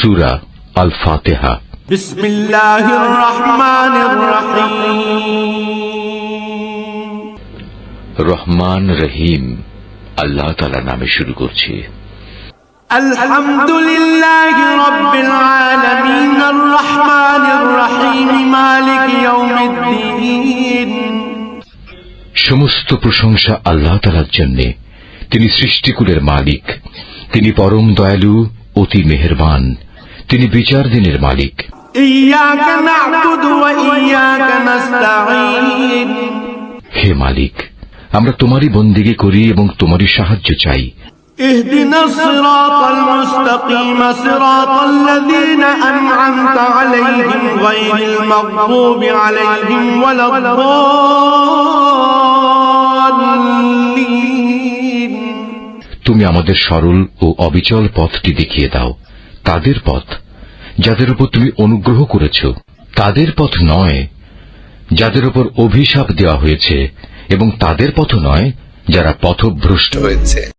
সূরা আল ফাতিহা। বিসমিল্লাহির রহমানির রহিম। রহমান রহিম আল্লাহ তাআলার নামে শুরু করছি। আলহামদুলিল্লাহি রাব্বিল আলামিন আর রহমানির রহিম মালিক ইয়াউমিদ্দিন। সমস্ত প্রশংসা আল্লাহ তাআলার জন্য। তিনি সৃষ্টিকুলের মালিক, তিনি পরম দয়ালু, অতি মেহেরবান, তিনি বিচার দিনের মালিক। ইয়াকা না'বুদু ওয়া ইয়াকা নাস্তাঈন। হে মালিক, আমরা তোমারই বন্দেগী করি এবং তোমারই সাহায্য চাই। ইহদিনাস সিরাতাল মুস্তাকিম সিরাতাল্লাযীনা আন'আমতা আলাইহিম গায়রিল মাগদুবি আলাইহিম ওয়ালাদ-দাল্লিন। তুমি আমাদের সরল ও অবিচল পথটি দেখিয়ে দাও, তাদের পথ যাদের উপর তুমি অনুগ্রহ করেছ, তাদের পথ নয় যাদের উপর অভিশাপ দেওয়া হয়েছে, এবং তাদের পথ নয় যারা পথভ্রষ্ট হয়েছে।